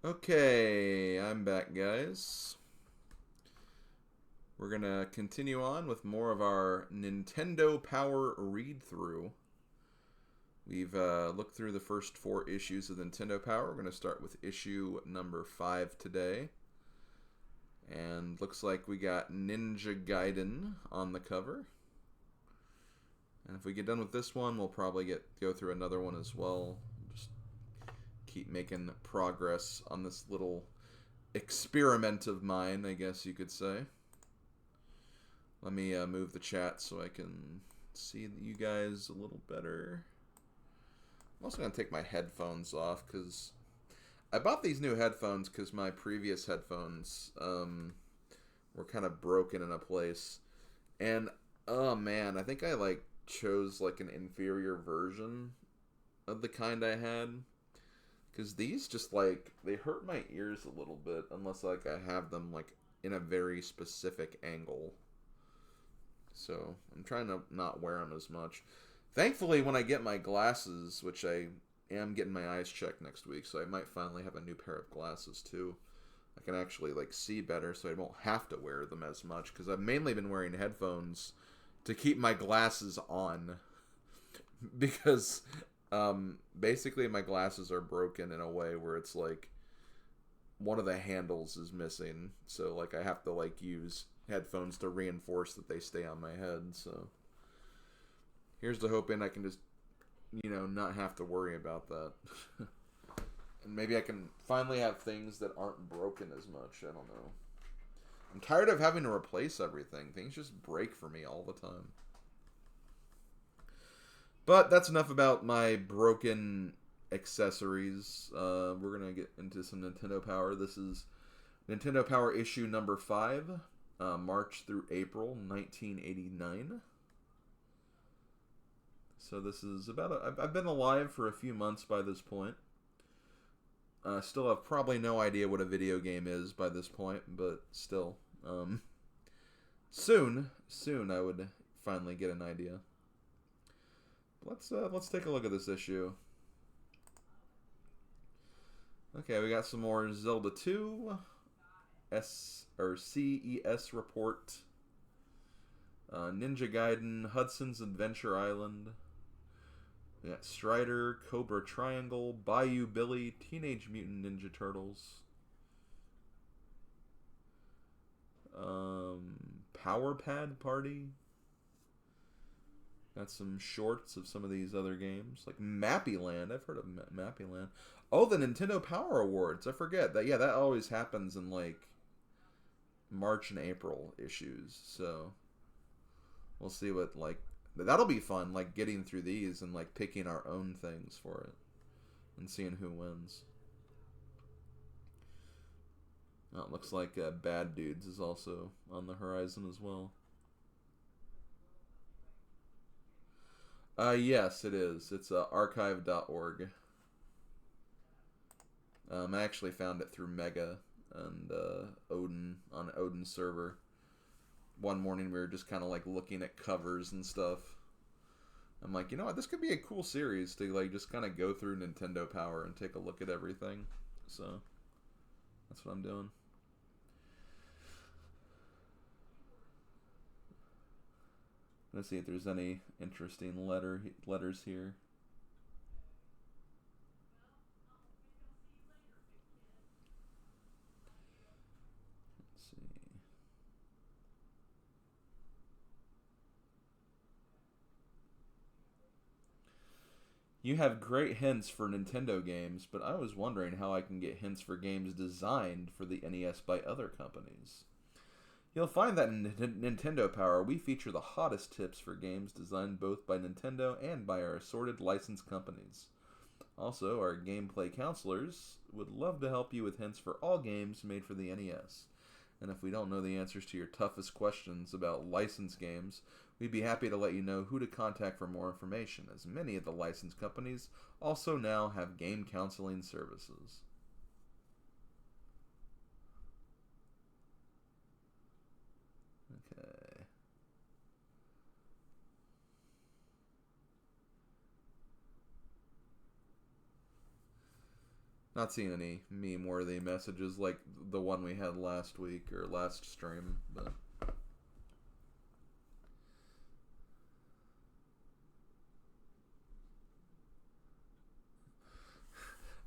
Okay, I'm back, guys. We're gonna continue on with more of our Nintendo Power read-through. We've looked through the first 4 issues of Nintendo Power. We're gonna start with issue number 5 today. And looks like we got Ninja Gaiden on the cover. And if we get done with this one, we'll probably go through another one as well. Just keep making progress on this little experiment of mine, I guess you could say. Let me move the chat so I can see you guys a little better. I'm also going to take my headphones off because I bought these new headphones because my previous headphones were kind of broken in a place. And, oh man, I think I chose an inferior version of the kind I had. Because these just they hurt my ears a little bit unless I have them in a very specific angle. So I'm trying to not wear them as much. Thankfully, when I get my glasses, which I am getting my eyes checked next week, so I might finally have a new pair of glasses too. I can actually see better, so I won't have to wear them as much. Because I've mainly been wearing headphones to keep my glasses on. Because basically my glasses are broken in a way where it's one of the handles is missing, so I have to use headphones to reinforce that they stay on my head. So here's to hoping I can just not have to worry about that. And maybe I can finally have things that aren't broken as much. I don't know. I'm tired of having to replace everything. Things just break for me all the time. But that's enough about my broken accessories. We're going to get into some Nintendo Power. This is Nintendo Power issue number 5, March through April 1989. So this is I've been alive for a few months by this point. Still have probably no idea what a video game is by this point, but still. Soon I would finally get an idea. Let's take a look at this issue. Okay, we got some more Zelda 2, CES report, Ninja Gaiden, Hudson's Adventure Island. We got Strider, Cobra Triangle, Bayou Billy, Teenage Mutant Ninja Turtles, Power Pad Party. Got some shorts of some of these other games, like Mappy Land. I've heard of Mappy Land. Oh, the Nintendo Power Awards. I forget that. Yeah, that always happens in March and April issues. So we'll see what that'll be fun. Getting through these and picking our own things for it and seeing who wins. Oh, it looks like Bad Dudes is also on the horizon as well. Yes, it is. It's archive.org. I actually found it through Mega and Odin on Odin's server. One morning we were just kind of looking at covers and stuff. I'm like, you know what, this could be a cool series to just kind of go through Nintendo Power and take a look at everything. So that's what I'm doing. Let's see if there's any interesting letters here. Let's see. You have great hints for Nintendo games, but I was wondering how I can get hints for games designed for the NES by other companies. You'll find that in Nintendo Power, we feature the hottest tips for games designed both by Nintendo and by our assorted licensed companies. Also, our gameplay counselors would love to help you with hints for all games made for the NES. And if we don't know the answers to your toughest questions about licensed games, we'd be happy to let you know who to contact for more information, as many of the licensed companies also now have game counseling services. Okay. Not seeing any meme-worthy messages like the one we had last week or last stream, but...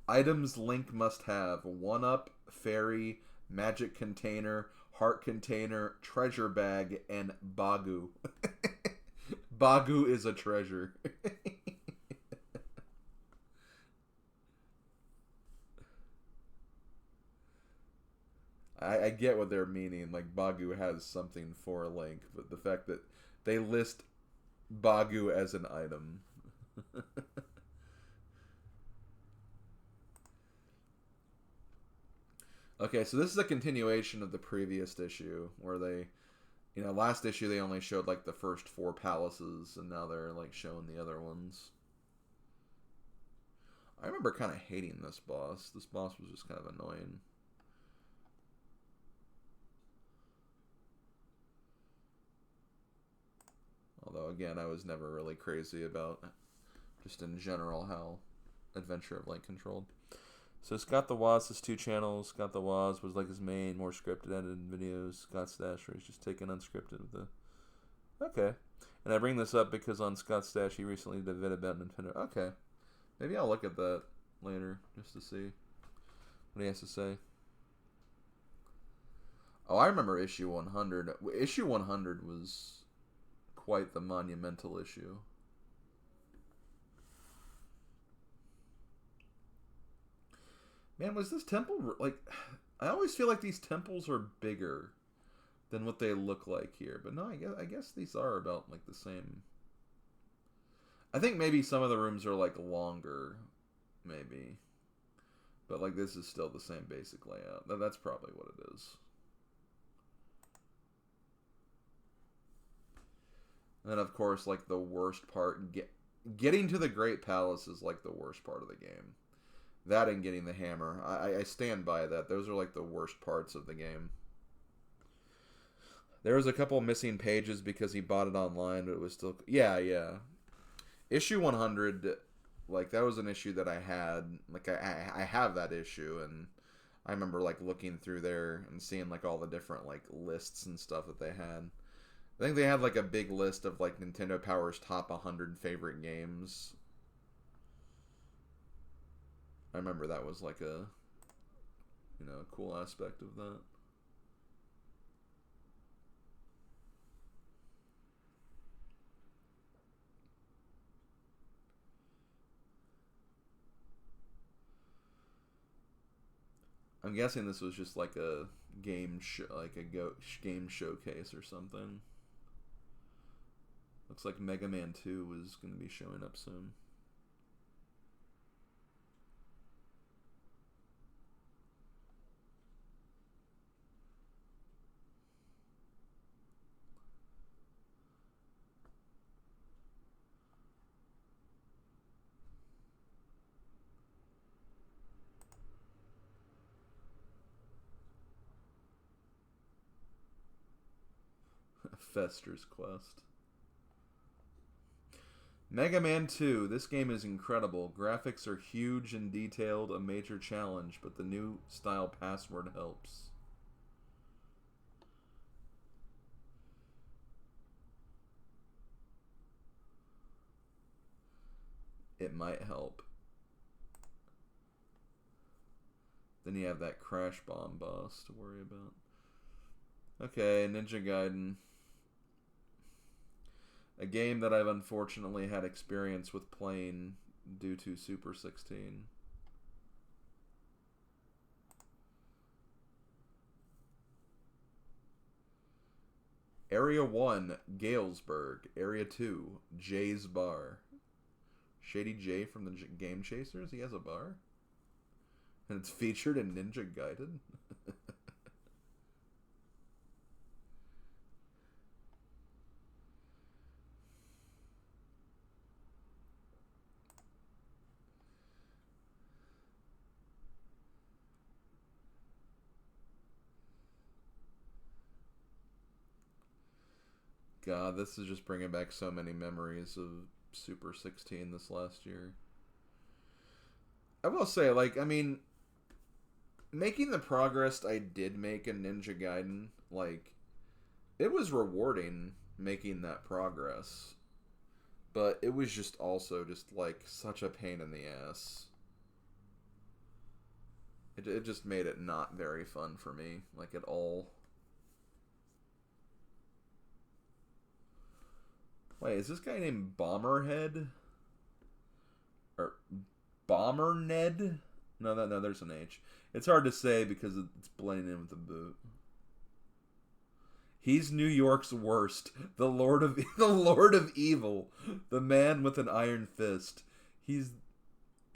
Items Link must have: 1-up, fairy, magic container, heart container, treasure bag, and Bagu. Bagu is a treasure. I get what they're meaning. Like, Bagu has something for Link, but the fact that they list Bagu as an item. Okay, so this is a continuation of the previous issue where they, last issue they only showed like the first 4 palaces, and now they're like showing the other ones. I remember kind of hating this boss. This boss was just kind of annoying. Although, again, I was never really crazy about, just in general, how Adventure of Link controlled. So Scott the Woz has 2 channels. Scott the Woz was like his main, more scripted edited videos. Scott Stash, where he's just taking unscripted with the... Okay. And I bring this up because on Scott Stash, he recently did a vid about Nintendo. Okay. Maybe I'll look at that later, just to see what he has to say. Oh, I remember issue 100. Issue 100 was quite the monumental issue. Man, was this temple... Like, I always feel like these temples are bigger than what they look like here. But no, I guess these are about, like, the same... I think maybe some of the rooms are, like, longer. Maybe. But, like, this is still the same basic layout. That's probably what it is. And then, of course, like, the worst part... Getting to the Great Palace is, like, the worst part of the game. That and getting the hammer. I stand by that. Those are like the worst parts of the game. There was a couple missing pages because he bought it online, but it was still... Yeah. Issue 100, like, that was an issue that I had. Like, I have that issue, and I remember, like, looking through there and seeing, like, all the different, like, lists and stuff that they had. I think they had, like, a big list of, like, Nintendo Power's top 100 favorite games. I remember that was like a, cool aspect of that. I'm guessing this was just like a game game showcase or something. Looks like Mega Man 2 was going to be showing up soon. Fester's Quest. Mega Man 2. This game is incredible. Graphics are huge and detailed, a major challenge, but the new style password helps. It might help. Then you have that Crash Bomb boss to worry about. Okay, Ninja Gaiden. A game that I've unfortunately had experience with playing due to Super 16. Area 1, Galesburg. Area 2, Jay's Bar. Shady J from the Game Chasers? He has a bar? And it's featured in Ninja Gaiden? God, this is just bringing back so many memories of Super 16 this last year. I will say, like, I mean, making the progress I did make in Ninja Gaiden, like, it was rewarding making that progress. But it was just also just, like, such a pain in the ass. It just made it not very fun for me, like, at all. Wait, is this guy named Bomberhead? Or Bomber Ned? No, there's an H. It's hard to say because it's blending in with the boot. He's New York's worst, the Lord of Evil, the man with an iron fist. He's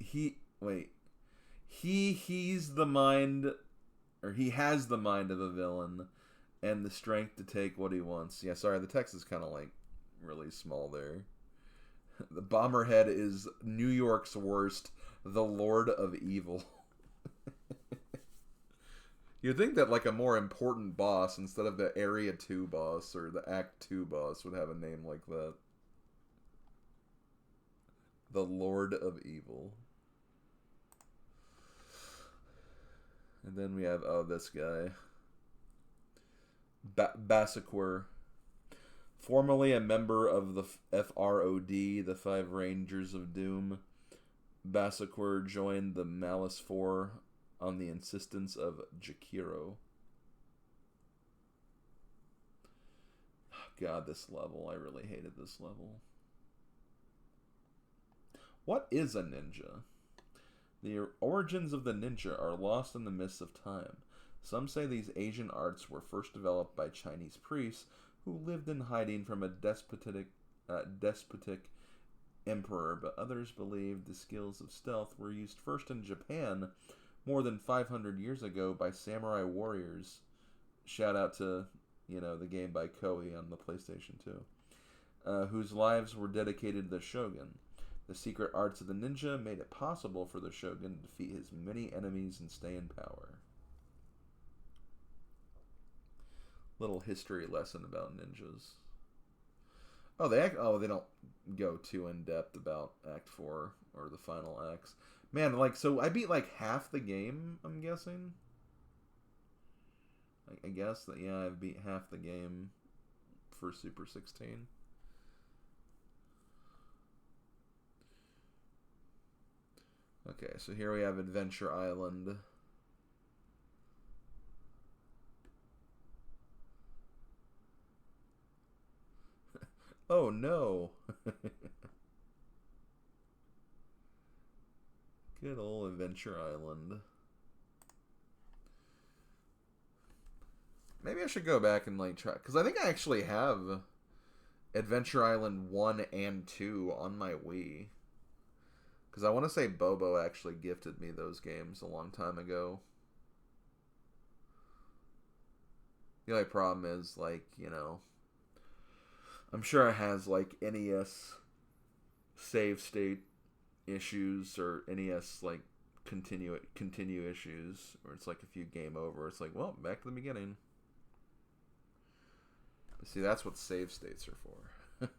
the mind, or he has the mind of a villain, and the strength to take what he wants. Yeah, sorry, the text is kind of like really small there. The Bomberhead is New York's worst, the Lord of Evil. You'd think that like a more important boss instead of the Area 2 boss or the Act 2 boss would have a name like that. The Lord of Evil. And then we have, oh, this guy. Bassaquer. Formerly a member of the FROD, the Five Rangers of Doom, Bassaquer joined the Malice 4 on the insistence of Jakiro. God, this level. I really hated this level. What is a ninja? The origins of the ninja are lost in the mists of time. Some say these Asian arts were first developed by Chinese priests who lived in hiding from a despotic emperor, but others believe the skills of stealth were used first in Japan more than 500 years ago by samurai warriors. Shout out to, the game by Koei on the PlayStation 2, whose lives were dedicated to the shogun. The secret arts of the ninja made it possible for the shogun to defeat his many enemies and stay in power. Little history lesson about ninjas. Oh, they don't go too in depth about Act 4 or the final acts. Man, so I beat half the game, I'm guessing. I guess that, yeah, I beat half the game for Super 16. Okay, so here we have Adventure Island. Oh no! Good old Adventure Island. Maybe I should go back and try, because I think I actually have Adventure Island 1 and 2 on my Wii. Because I want to say Bobo actually gifted me those games a long time ago. The only problem is, I'm sure it has, NES save state issues or NES, continue issues. Or it's if you game over, it's well, back to the beginning. But see, that's what save states are for.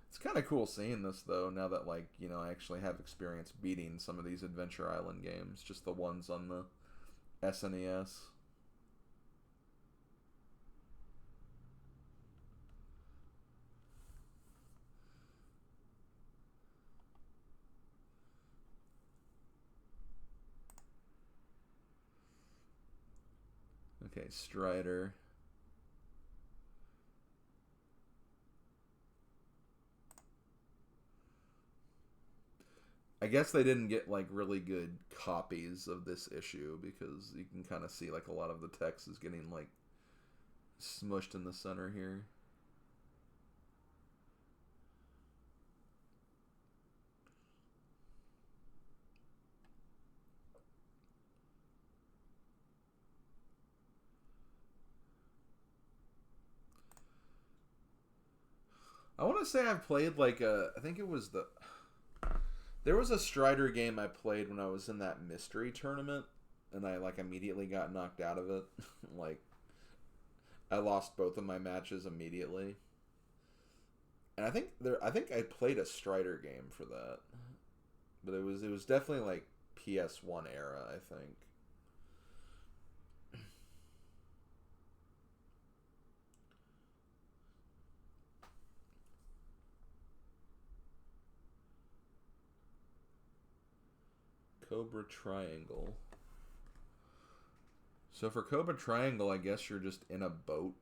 It's kind of cool seeing this, though, now that, I actually have experience beating some of these Adventure Island games. Just the ones on the SNES. Okay, Strider. I guess they didn't get really good copies of this issue because you can kind of see a lot of the text is getting smushed in the center here. I want to say I've played I think it was there was a Strider game I played when I was in that mystery tournament, and I immediately got knocked out of it. I lost both of my matches immediately. And I think I played a Strider game for that. But it was definitely like PS1 era, I think. Cobra Triangle. So for Cobra Triangle, I guess you're just in a boat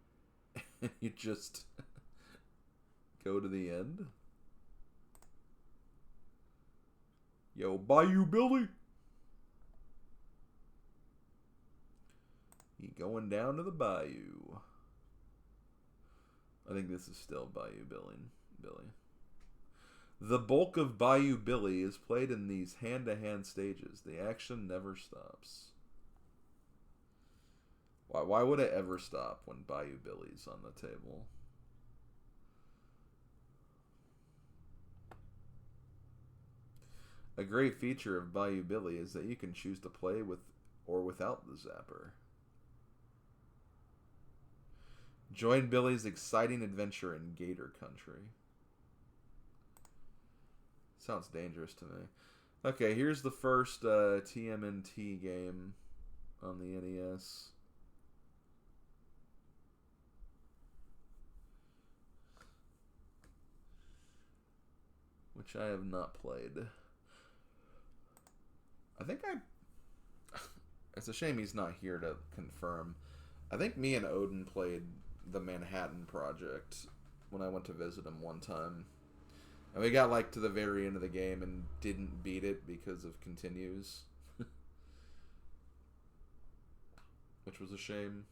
and you just go to the end. Yo, Bayou Billy! You going down to the bayou. I think this is still Bayou Billy. The bulk of Bayou Billy is played in these hand-to-hand stages. The action never stops. Why would it ever stop when Bayou Billy's on the table? A great feature of Bayou Billy is that you can choose to play with or without the zapper. Join Billy's exciting adventure in Gator Country. Sounds dangerous to me. Okay, here's the first TMNT game on the NES. Which I have not played. I think it's a shame he's not here to confirm. I think me and Odin played the Manhattan Project when I went to visit him one time. And we got like to the very end of the game and didn't beat it because of continues. Which was a shame.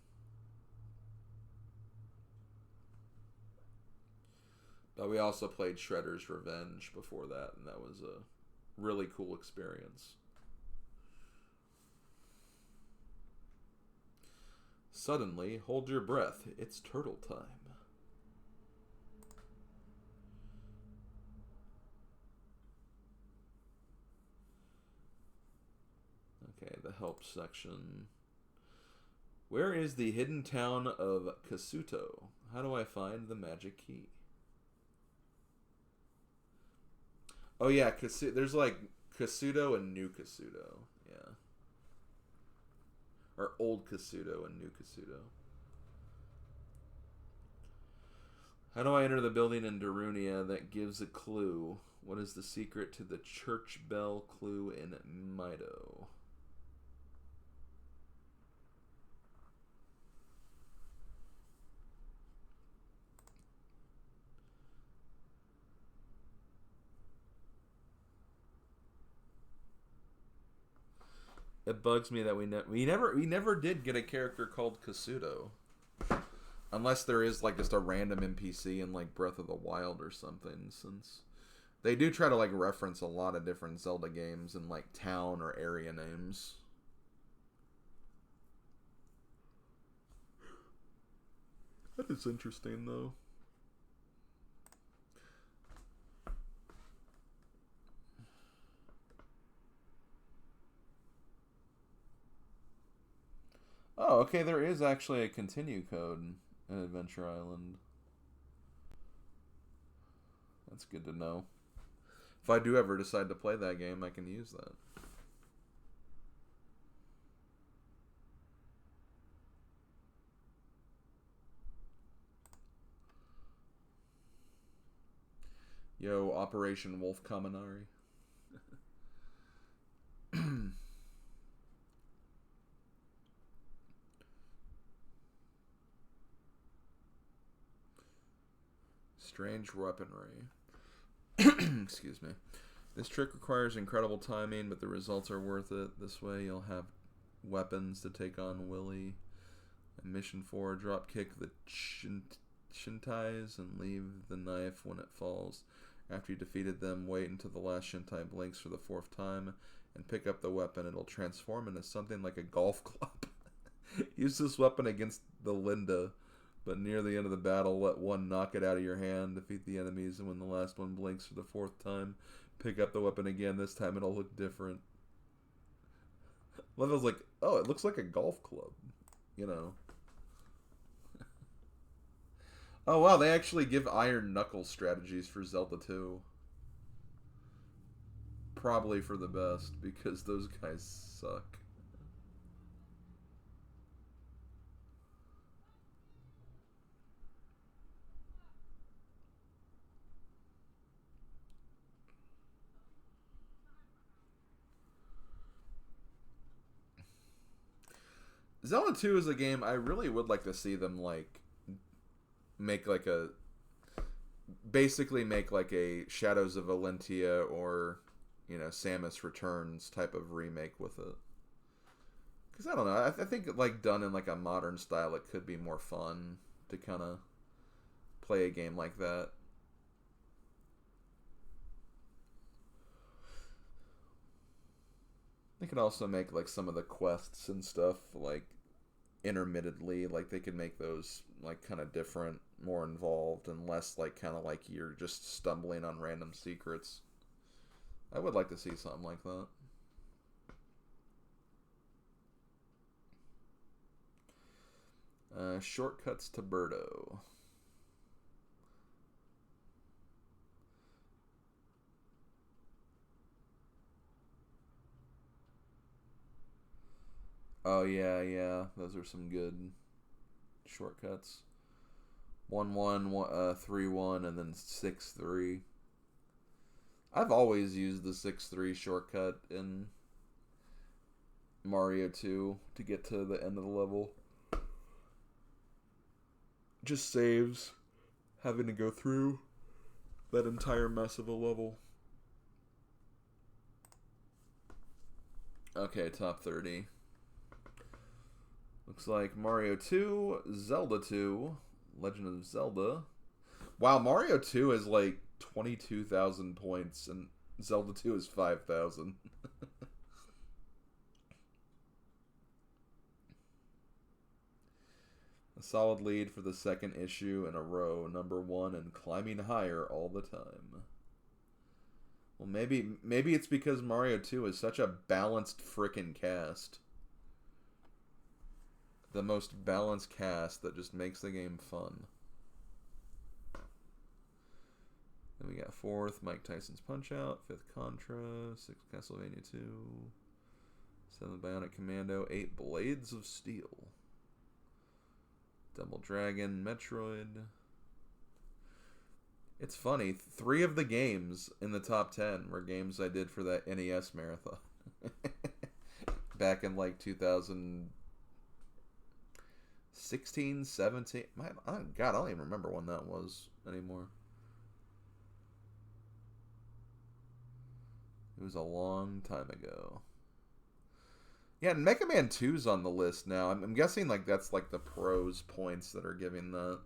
But we also played Shredder's Revenge before that, and that was a really cool experience. Suddenly, hold your breath. It's turtle time. Okay, the help section. Where is the hidden town of Kasuto? How do I find the magic key? Oh yeah, there's like Kasuto and New Kasuto. Yeah. Or Old Kasuto and New Kasuto. How do I enter the building in Darunia that gives a clue? What is the secret to the church bell clue in Mido? It bugs me that we never did get a character called Kasuto. Unless there is like just a random NPC in like Breath of the Wild or something, since they do try to like reference a lot of different Zelda games in like town or area names. That is interesting though. Oh, okay, there is actually a continue code in Adventure Island. That's good to know. If I do ever decide to play that game, I can use that. Yo, Operation Wolf Kaminari. Strange weaponry. Excuse me. This trick requires incredible timing, but the results are worth it. This way you'll have weapons to take on Willy. And mission 4, drop kick the Shintais and leave the knife when it falls. After you defeated them, wait until the last Shintai blinks for the 4th time and pick up the weapon. It'll transform into something like a golf club. Use this weapon against the Linda, but near the end of the battle, let one knock it out of your hand, defeat the enemies, and when the last one blinks for the 4th time, pick up the weapon again. This time it'll look different. Level's like, oh, it looks like a golf club, you know. Oh wow, they actually give Iron Knuckle strategies for Zelda 2. probably for the best because those guys suck. Zelda 2 is a game I really would like to see them like make like a basically make like a Shadows of Valentia or, you know, Samus Returns type of remake with it. Because I don't know, I think like done in like a modern style, it could be more fun to kind of play a game like that. They could also make like some of the quests and stuff like intermittently, like they could make those like kind of different, more involved, and less like kind of like you're just stumbling on random secrets. I would like to see something like that. Shortcuts to Birdo. Oh yeah, yeah. Those are some good shortcuts. 1-1, 3-1, and then 6-3. I've always used the 6-3 shortcut in Mario 2 to get to the end of the level. Just saves having to go through that entire mess of a level. Okay, top 30. Looks like Mario 2, Zelda 2, Legend of Zelda. Wow, Mario 2 is like 22,000 points, and Zelda 2 is 5,000. A solid lead for the second issue in a row, #1 and climbing higher all the time. Well, maybe it's because Mario 2 is such a balanced frickin' cast. The most balanced cast that just makes the game fun. Then we got 4th, Mike Tyson's Punch-Out! 5th, Contra. 6th, Castlevania 2. 7th, Bionic Commando. 8, Blades of Steel. Double Dragon, Metroid. It's funny, 3 of the games in the top 10 were games I did for that NES marathon. Back in like 2016, 17. God, I don't even remember when that was anymore. It was a long time ago. Yeah, and Mega Man 2's on the list now. I'm guessing like that's like the pros points that are giving that.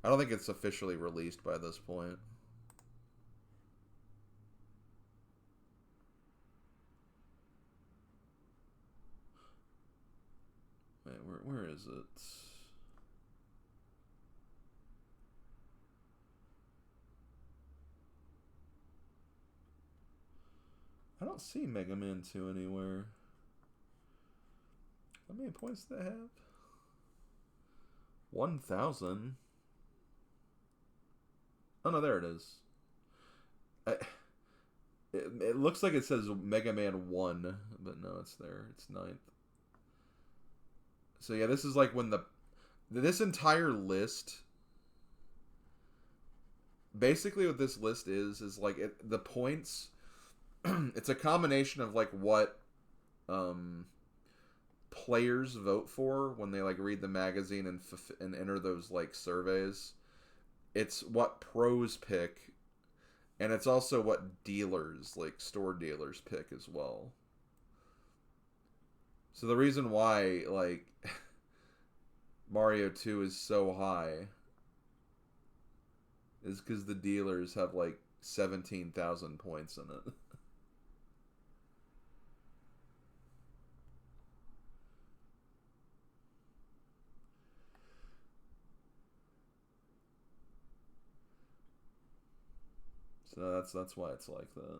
I don't think it's officially released by this point. Wait, where is it? I don't see Mega Man 2 anywhere. How many points do they have? 1,000. Oh no, there it is. It looks like it says Mega Man 1, but no, it's there. It's 9th. So yeah, this is like when this entire list, basically what this list is like the points. It's a combination of like what players vote for when they like read the magazine and enter those like surveys. It's what pros pick, and it's also what dealers, like store dealers, pick as well. So the reason why like Mario 2 is so high is because the dealers have like 17,000 points in it. So that's why it's like that.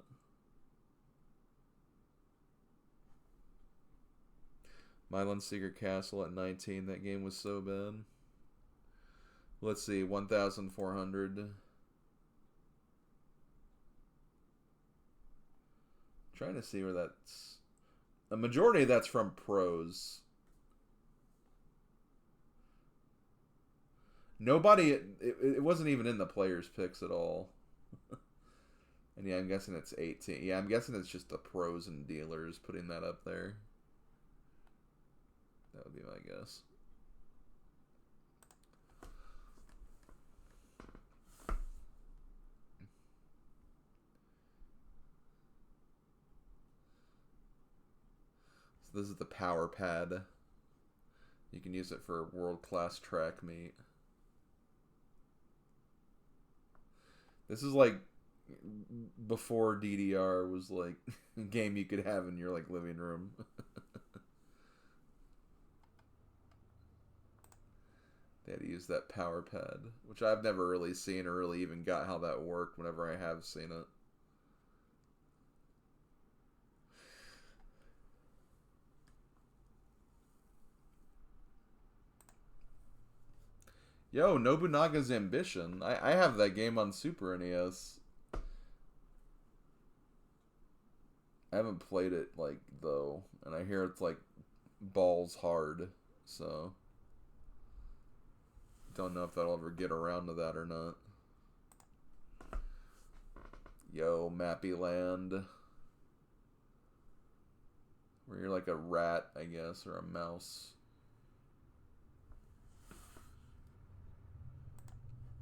Myland Secret Castle at 19. That game was so bad. Let's see, 1,400. trying to see where that's... A majority of that's from pros. Nobody... It wasn't even in the players' picks at all. And yeah, I'm guessing it's 18. Yeah, I'm guessing it's just the pros and dealers putting that up there. That would be my guess. So this is the power pad. You can use it for world-class track meet. This is like before DDR was like a game you could have in your like living room. They had to use that power pad, which I've never really seen or really even got how that worked whenever I have seen it. Yo, Nobunaga's Ambition. I have that game on Super NES. I haven't played it, like, though. And I hear it's, like, balls hard. So... Don't know if that'll ever get around to that or not. Yo, Mappy Land. Where you're like a rat, I guess, or a mouse.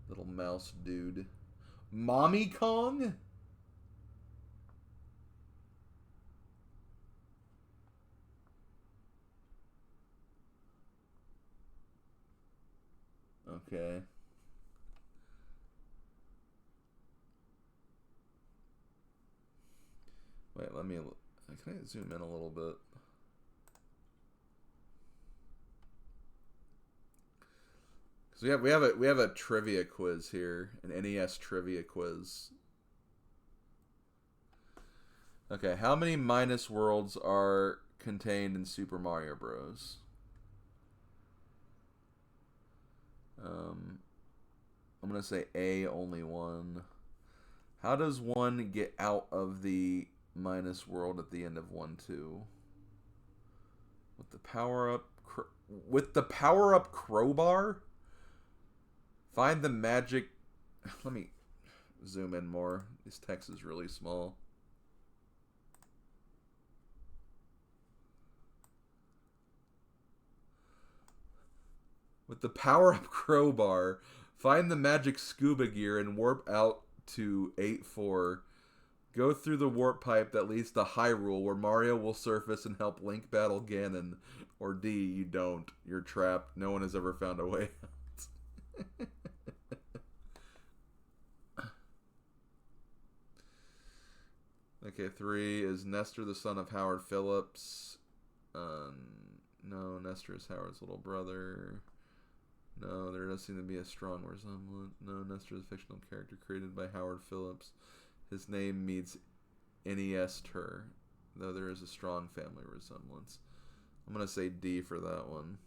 Little mouse dude. Mommy Kong? Okay. Wait, let me... Can I zoom in a little bit? Because we have a trivia quiz here, an NES trivia quiz. Okay, how many minus worlds are contained in Super Mario Bros? I'm gonna say A, only one. How does one get out of the minus world at the end of 1-2? With the power up crowbar? Find the magic. Let me zoom in more. This text is really small. With the power-up crowbar, find the magic scuba gear and warp out to 8-4. Go through the warp pipe that leads to Hyrule, where Mario will surface and help Link battle Ganon. Or D, you don't. You're trapped. No one has ever found a way out. Okay, 3 is Nestor, the son of Howard Phillips. No, Nestor is Howard's little brother. No, there does seem to be a strong resemblance. No, Nestor is a fictional character created by Howard Phillips. His name means NES-ter, though there is a strong family resemblance. I'm going to say D for that one.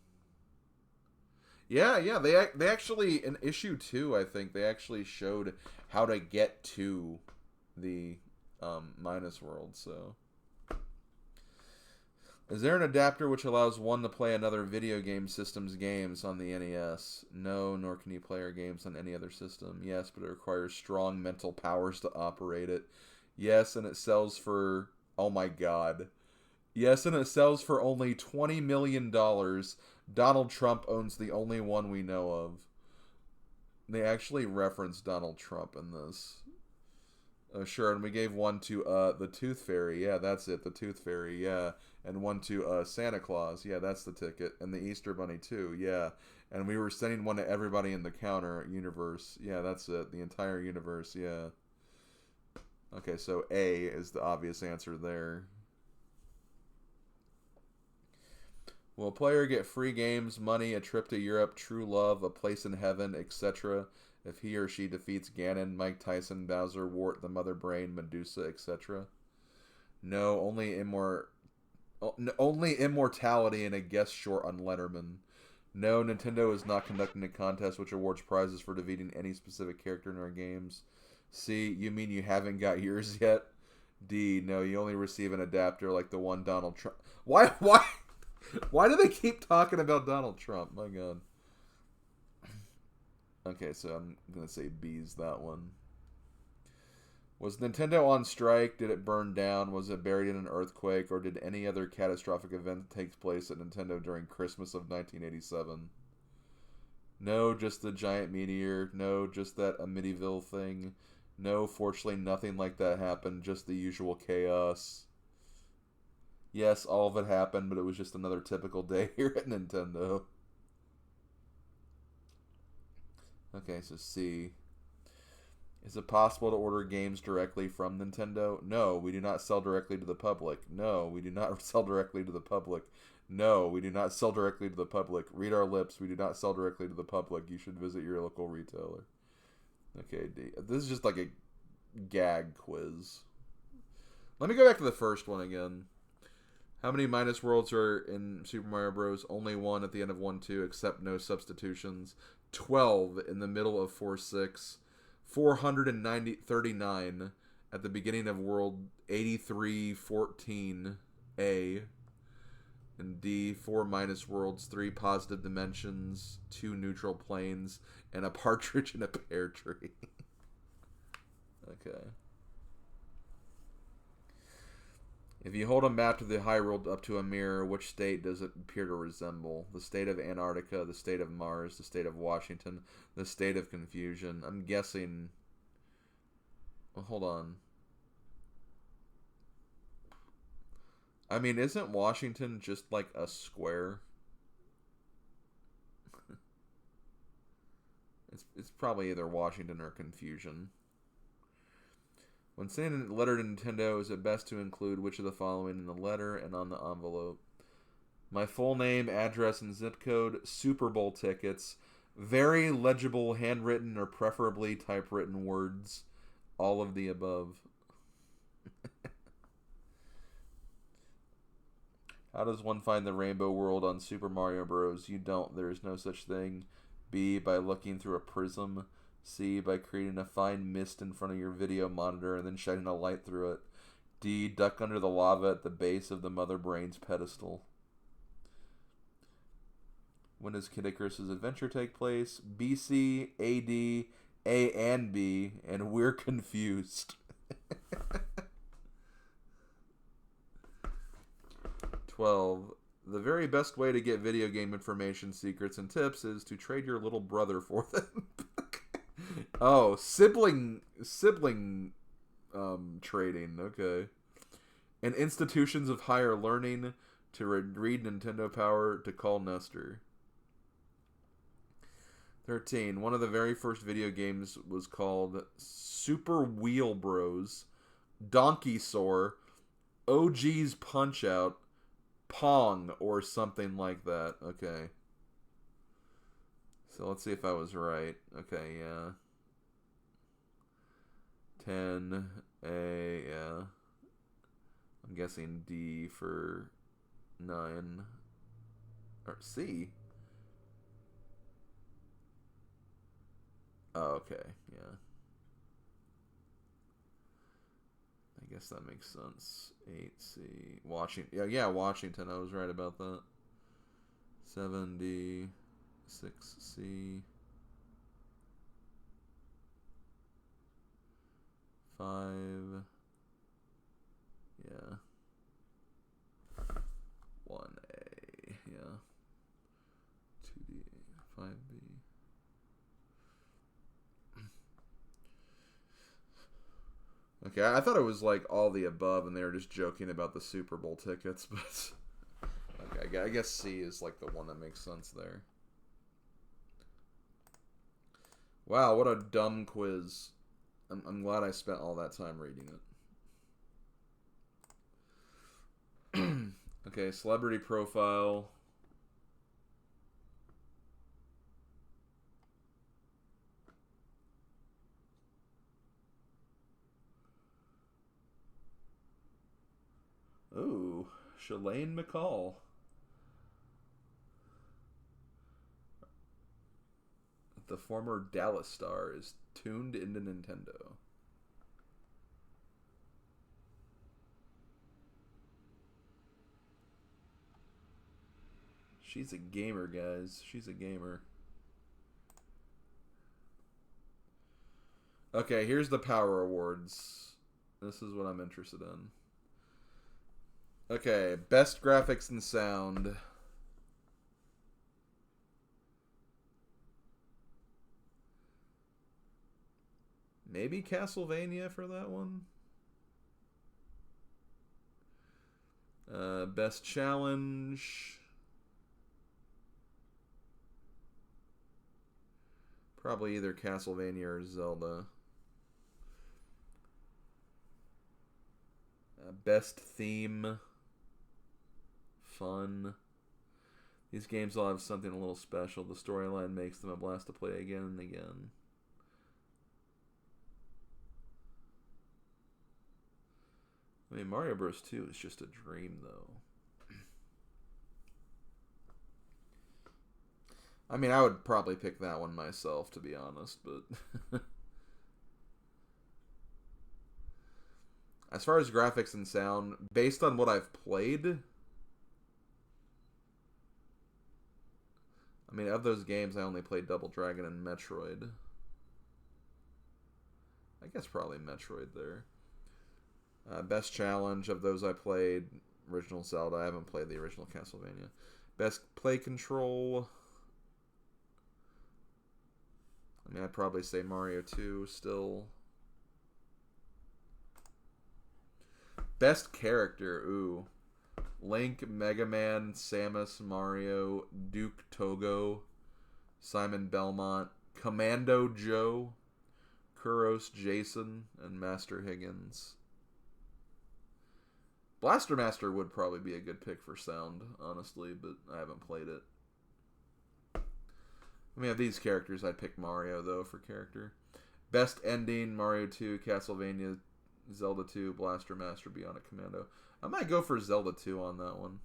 Yeah, they actually, in issue 2, I think, they actually showed how to get to the minus world, so... Is there an adapter which allows one to play another video game system's games on the NES? No, nor can you play our games on any other system. Yes, but it requires strong mental powers to operate it. Yes, and it sells for... Oh my god. Yes, and it sells for only $20 million. Donald Trump owns the only one we know of. They actually reference Donald Trump in this. Oh, sure, and we gave one to the Tooth Fairy. Yeah, that's it, the Tooth Fairy, yeah. And one to Santa Claus. Yeah, that's the ticket. And the Easter Bunny, too, yeah. And we were sending one to everybody in the counter universe. Yeah, that's it, the entire universe, yeah. Okay, so A is the obvious answer there. Will a player get free games, money, a trip to Europe, true love, a place in heaven, etc., if he or she defeats Ganon, Mike Tyson, Bowser, Wart, the Mother Brain, Medusa, etc.? No, only immortality and a guest short on Letterman. No, Nintendo is not conducting a contest which awards prizes for defeating any specific character in our games. C, you mean you haven't got yours yet? D, no, you only receive an adapter like the one Donald Trump. Why do they keep talking about Donald Trump? My God. Okay, so I'm gonna say B's that one. Was Nintendo on strike? Did it burn down? Was it buried in an earthquake? Or did any other catastrophic event take place at Nintendo during Christmas of 1987? No, just the giant meteor. No, just that Amityville thing. No, fortunately nothing like that happened. Just the usual chaos. Yes, all of it happened, but it was just another typical day here at Nintendo. Okay, so C. Is it possible to order games directly from Nintendo? No, we do not sell directly to the public. No, we do not sell directly to the public. No, we do not sell directly to the public. Read our lips. We do not sell directly to the public. You should visit your local retailer. Okay, D. This is just like a gag quiz. Let me go back to the first one again. How many minus worlds are in Super Mario Bros? Only one at the end of 1-2, except no substitutions. 12 in the middle of 4-6. 439 at the beginning of world 8314A. And D, 4 minus worlds, 3 positive dimensions, 2 neutral planes, and a partridge in a pear tree. Okay. If you hold a map to the Hyrule up to a mirror, which state does it appear to resemble? The state of Antarctica, the state of Mars, the state of Washington, the state of confusion. I'm guessing... Well, hold on. I mean, isn't Washington just like a square? It's probably either Washington or confusion. When sending a letter to Nintendo, is it best to include which of the following in the letter and on the envelope? My full name, address, and zip code, Super Bowl tickets, very legible handwritten or preferably typewritten words, all of the above. How does one find the rainbow world on Super Mario Bros? You don't. There is no such thing. B, by looking through a prism. C, by creating a fine mist in front of your video monitor and then shining a light through it. D, duck under the lava at the base of the Mother Brain's pedestal. When does Kid Icarus' adventure take place? BC, AD, A and B, and we're confused. 12. The very best way to get video game information, secrets, and tips is to trade your little brother for them. Oh, sibling trading. Okay. And institutions of higher learning to read Nintendo Power to call Nestor. 13. One of the very first video games was called Super Wheel Bros, Donkey Soar, OG's Punch Out, Pong, or something like that. Okay. So let's see if I was right. Okay, yeah. 10, A, yeah. I'm guessing D for 9. Or C. Oh, okay, yeah. I guess that makes sense. 8C. Washington. Yeah, Washington. I was right about that. 7D. 6C. 5. Yeah. 1A. Yeah. 2D. 5B. Okay, I thought it was like all the above and they were just joking about the Super Bowl tickets, but okay, I guess C is like the one that makes sense there. Wow, what a dumb quiz. I'm glad I spent all that time reading it. Okay, celebrity profile. Ooh, Shalane McCall. The former Dallas star is tuned into Nintendo. She's a gamer, guys. She's a gamer. Okay, here's the Power Awards. This is what I'm interested in. Okay, best graphics and sound. Maybe Castlevania for that one. Best challenge. Probably either Castlevania or Zelda. Best theme. Fun. These games all have something a little special. The storyline makes them a blast to play again and again. I mean, Mario Bros. 2 is just a dream, though. I mean, I would probably pick that one myself, to be honest, but... As far as graphics and sound, based on what I've played... I mean, of those games, I only played Double Dragon and Metroid. I guess probably Metroid there. Best challenge of those I played, original Zelda. I haven't played the original Castlevania. Best play control. I mean, I'd probably say Mario 2 still. Best character, ooh. Link, Mega Man, Samus, Mario, Duke Togo, Simon Belmont, Commando Joe, Kuros Jason, and Master Higgins. Blaster Master would probably be a good pick for sound, honestly, but I haven't played it. I mean, of these characters, I'd pick Mario, though, for character. Best ending, Mario 2, Castlevania, Zelda 2, Blaster Master, Bionic Commando. I might go for Zelda 2 on that one.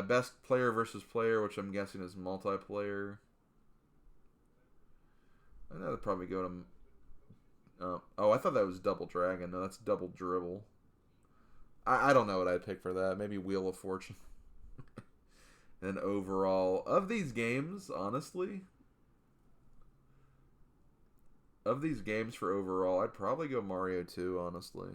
Best player versus player, which I'm guessing is multiplayer. I think I'd probably go to... oh, I thought that was Double Dragon. No, that's Double Dribble. I don't know what I'd pick for that. Maybe Wheel of Fortune. And overall, of these games, honestly, of these games for overall, I'd probably go Mario 2, honestly.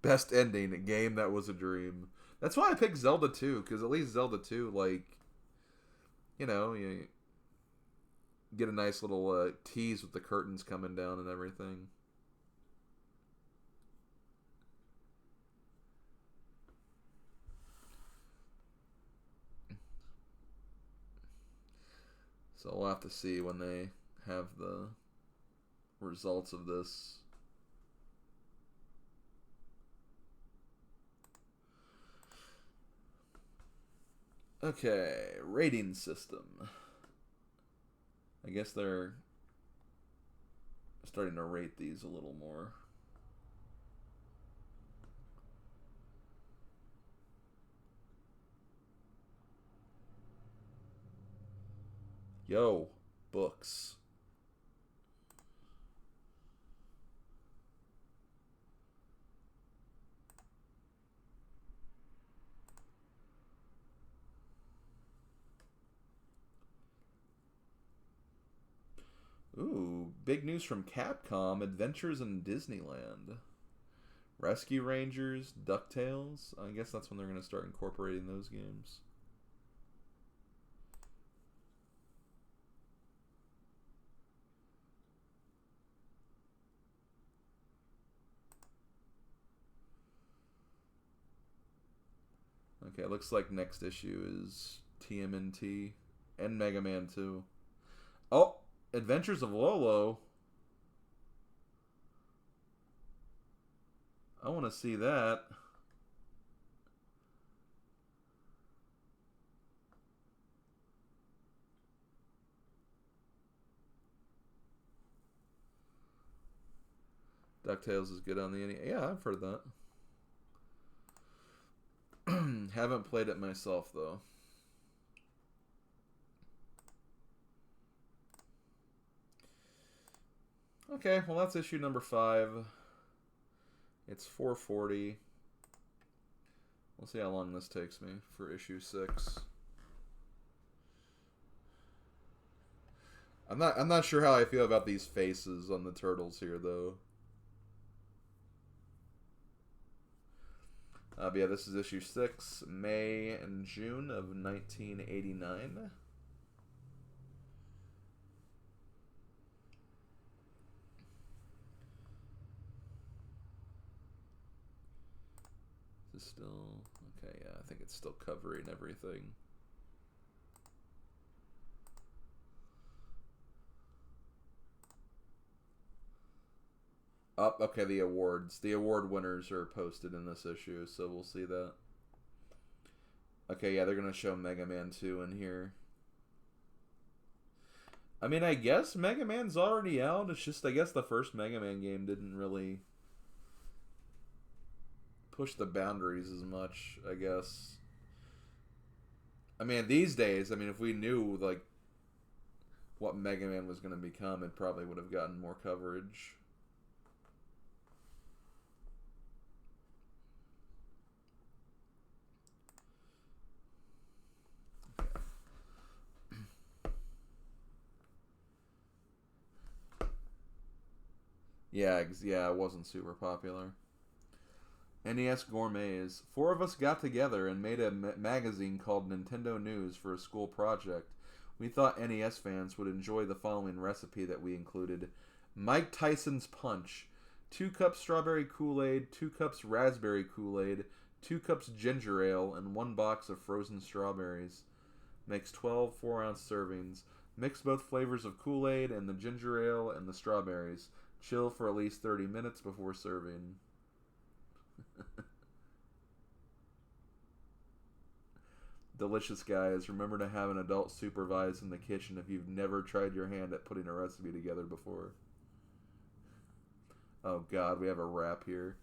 Best ending, a game that was a dream. That's why I picked Zelda 2, because at least Zelda 2, like, you know, you get a nice little tease with the curtains coming down and everything. So we'll have to see when they have the results of this. Okay, rating system. I guess they're starting to rate these a little more. Yo, books. Ooh, big news from Capcom. Adventures in Disneyland. Rescue Rangers, DuckTales. I guess that's when they're going to start incorporating those games. Okay, looks like next issue is TMNT and Mega Man 2. Oh, Adventures of Lolo. I want to see that. DuckTales is good on the NES. Yeah, I've heard that. Haven't played it myself, though. Okay, well, that's issue number 5. It's 440. We'll see how long this takes me for issue 6. I'm not sure how I feel about these faces on the turtles here though. But yeah, this is issue 6, May and June of 1989. Is still okay? Yeah, I think it's still covering everything. Up, okay. The awards, the award winners are posted in this issue, so we'll see that. Okay, yeah, they're gonna show Mega Man 2 in here. I mean, I guess Mega Man's already out. It's just, I guess the first Mega Man game didn't really push the boundaries as much, I guess. I mean, these days, I mean, if we knew, like, what Mega Man was going to become, it probably would have gotten more coverage. Yeah, it wasn't super popular. NES Gourmets. 4 of us got together and made a magazine called Nintendo News for a school project. We thought NES fans would enjoy the following recipe that we included. Mike Tyson's Punch. 2 cups strawberry Kool-Aid, 2 cups raspberry Kool-Aid, 2 cups ginger ale, and 1 box of frozen strawberries. Makes 12 4-ounce servings. Mix both flavors of Kool-Aid and the ginger ale and the strawberries. Chill for at least 30 minutes before serving. Delicious, guys. Remember to have an adult supervise in the kitchen if you've never tried your hand at putting a recipe together before. Oh god, we have a rap here.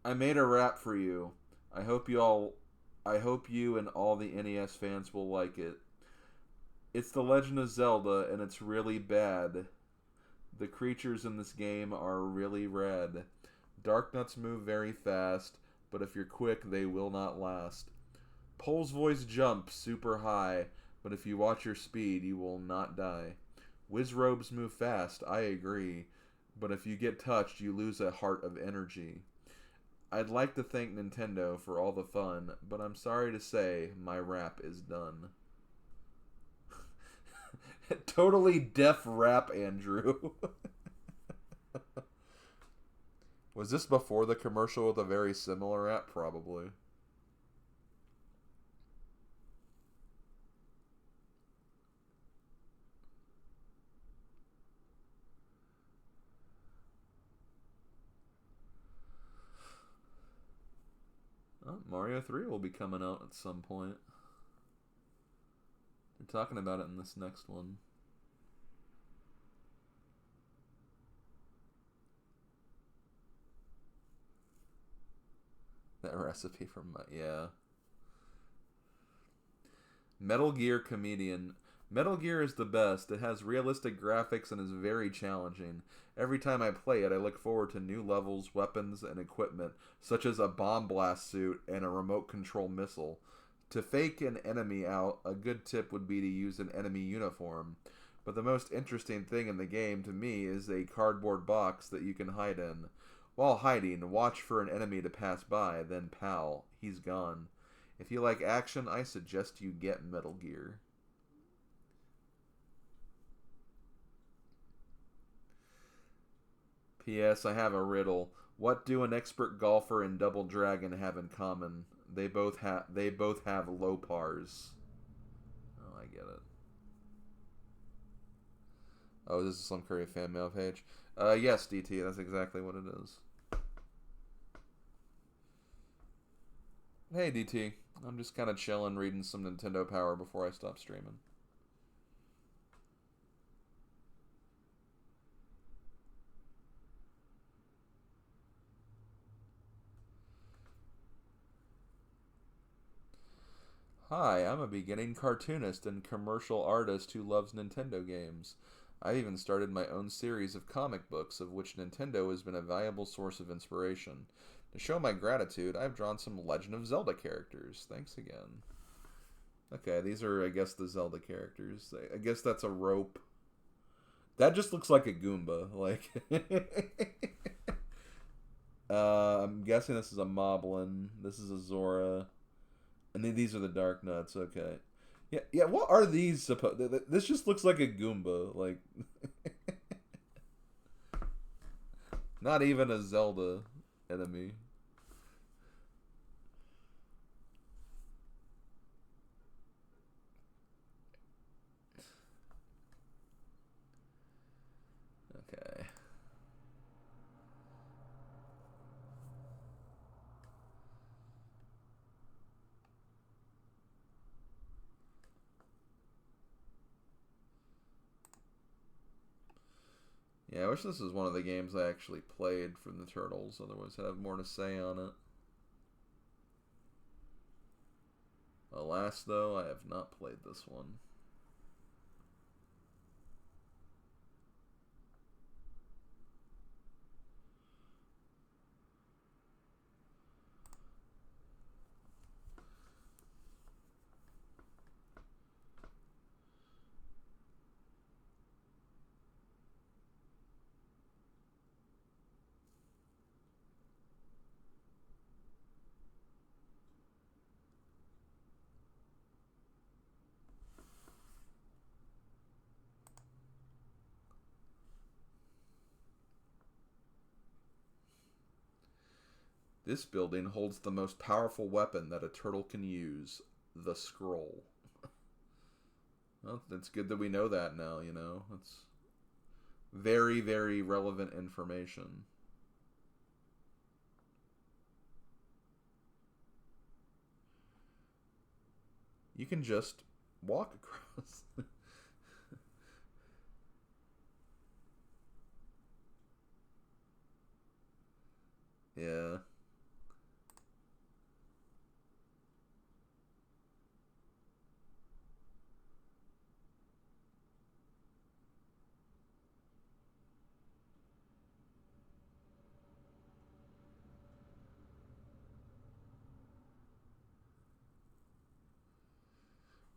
I made a rap for you. I hope you and all the NES fans will like it. It's The Legend of Zelda and it's really bad. The creatures in this game are really rad. Darknuts move very fast, but if you're quick, they will not last. Pole's voice jumps super high, but if you watch your speed, you will not die. Wizrobes move fast, I agree, but if you get touched, you lose a heart of energy. I'd like to thank Nintendo for all the fun, but I'm sorry to say, my rap is done. Totally deaf rap, Andrew. Was this before the commercial with a very similar rap? Probably. Oh, Mario 3 will be coming out at some point. They're talking about it in this next one. That recipe from yeah. Metal Gear Comedian. Metal Gear is the best. It has realistic graphics and is very challenging. Every time I play it, I look forward to new levels, weapons, and equipment, such as a bomb blast suit and a remote control missile. To fake an enemy out, a good tip would be to use an enemy uniform. But the most interesting thing in the game to me is a cardboard box that you can hide in. While hiding, watch for an enemy to pass by, then pow, he's gone. If you like action, I suggest you get Metal Gear. P.S. I have a riddle. What do an expert golfer and Double Dragon have in common? They both have low pars. Oh, I get it. Oh, this is some Curry fan mail page. Yes, DT, that's exactly what it is. Hey, DT. I'm just kind of chilling, reading some Nintendo Power before I stop streaming. Hi, I'm a beginning cartoonist and commercial artist who loves Nintendo games. I've even started my own series of comic books, of which Nintendo has been a valuable source of inspiration. To show my gratitude, I've drawn some Legend of Zelda characters. Thanks again. Okay, these are, I guess, the Zelda characters. I guess that's a rope. That just looks like a Goomba. Like, I'm guessing this is a Moblin. This is a Zora. And then these are the Dark Nuts. Okay. Yeah, yeah. What are these supposed? This just looks like a Goomba. Like, not even a Zelda enemy. Okay. Yeah, I wish this was one of the games I actually played from the Turtles. Otherwise, I'd have more to say on it. Alas, though, I have not played this one. This building holds the most powerful weapon that a turtle can use, the scroll. Well, it's good that we know that now, you know. It's very, very relevant information. You can just walk across. Yeah.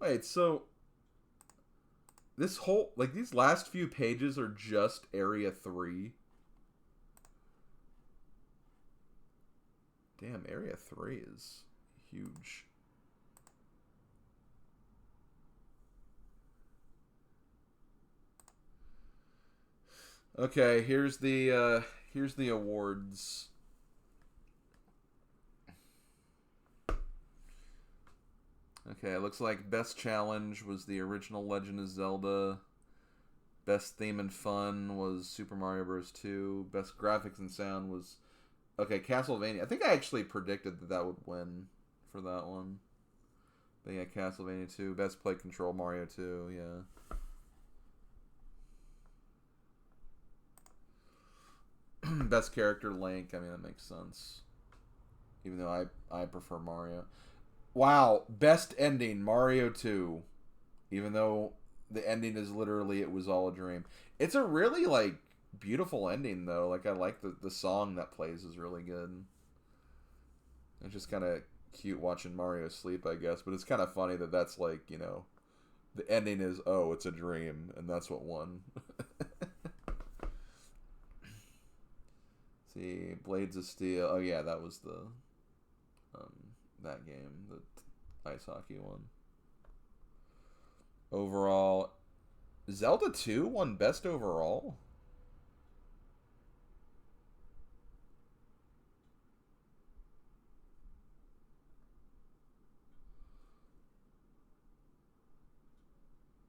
Wait, so this whole, like, these last few pages are just Area 3? Damn, Area 3 is huge. Okay, here's the awards. Okay, it looks like Best Challenge was the original Legend of Zelda. Best Theme and Fun was Super Mario Bros. 2. Best Graphics and Sound was... Okay, Castlevania. I think I actually predicted that that would win for that one. But yeah, Castlevania 2. Best Play Control Mario 2, yeah. Best Character Link. I mean, that makes sense. Even though I prefer Mario. Wow, best ending Mario 2. Even though the ending is literally it was all a dream. It's a really like beautiful ending though. Like I like the song that plays is really good. It's just kind of cute watching Mario sleep, I guess, but it's kind of funny that that's like, you know, the ending is oh, it's a dream and that's what won. See, Blades of Steel. Oh yeah, that was the that game, the ice hockey one. Overall, Zelda 2 won best overall.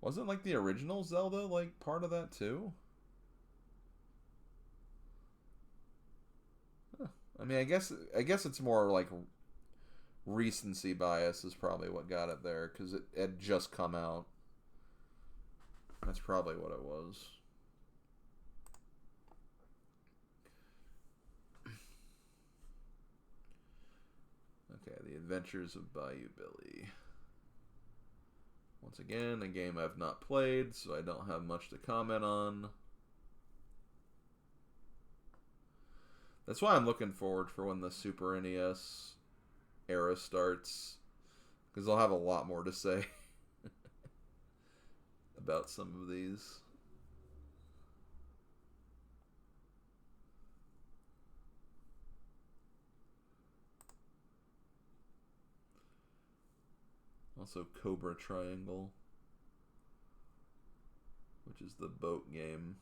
Wasn't like the original Zelda like part of that too? Huh. I mean, I guess it's more like recency bias is probably what got it there because it had just come out. That's probably what it was. Okay, The Adventures of Bayou Billy. Once again, a game I've not played, so I don't have much to comment on. That's why I'm looking forward for when the Super NES era starts. because I'll have a lot more to say about some of these. Also Cobra Triangle, which is the boat game.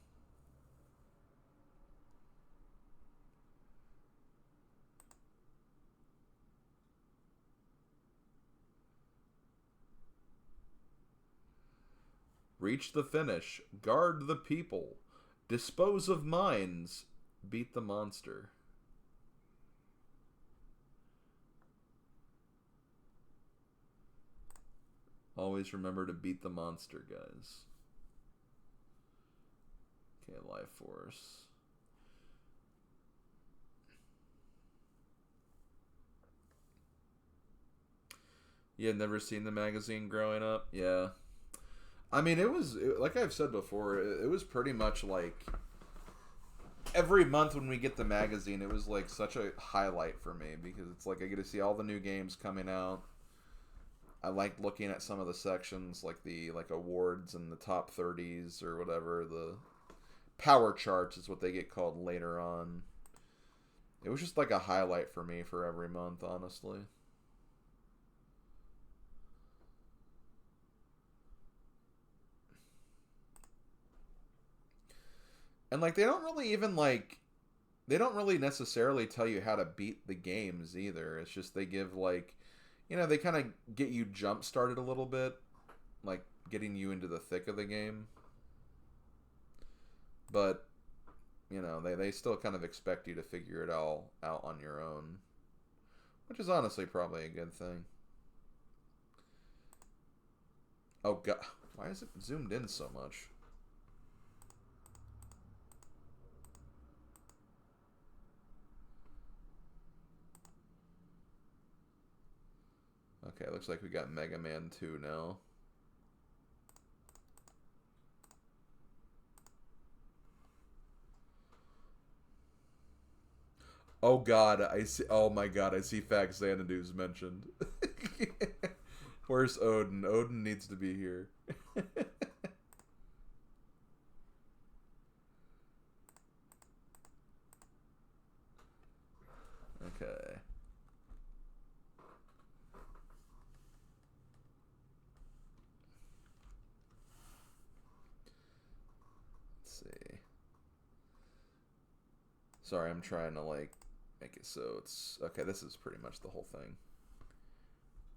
Reach the finish. Guard the people. Dispose of mines. Beat the monster. Always remember to beat the monster, guys. Okay, Life Force. You had never seen the magazine growing up? Yeah. I mean, like I've said before, it was pretty much like every month when we get the magazine, it was like such a highlight for me because it's like I get to see all the new games coming out. I like looking at some of the sections, like the awards and the top 30s or whatever. The power charts is what they get called later on. It was just like a highlight for me for every month, honestly. And like they don't really necessarily tell you how to beat the games either. It's just they give like, they kind of get you jump started a little bit, like getting you into the thick of the game. But, they still kind of expect you to figure it all out on your own, which is honestly probably a good thing. Oh god, why is it zoomed in so much? Okay, looks like we got Mega Man 2 now. Oh god, I see. Oh my god, I see Fax Xanadu's mentioned. Where's Odin? Odin needs to be here. Okay. Let's see. Sorry, I'm trying to like make it so it's okay. This is pretty much the whole thing.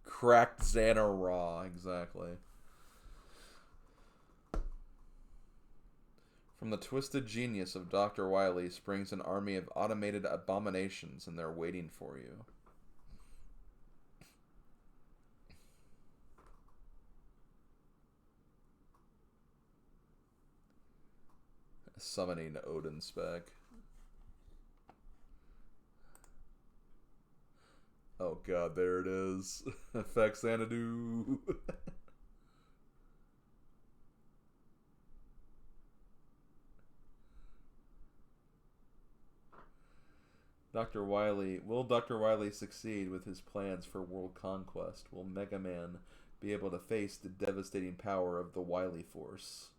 Cracked Xana Raw, exactly. From the twisted genius of Dr. Wily springs an army of automated abominations, and they're waiting for you. Summoning Odin spec. Oh god, there it is. Fax Xanadu. Will Dr. Wily succeed with his plans for world conquest? Will Mega Man be able to face the devastating power of the Wily Force?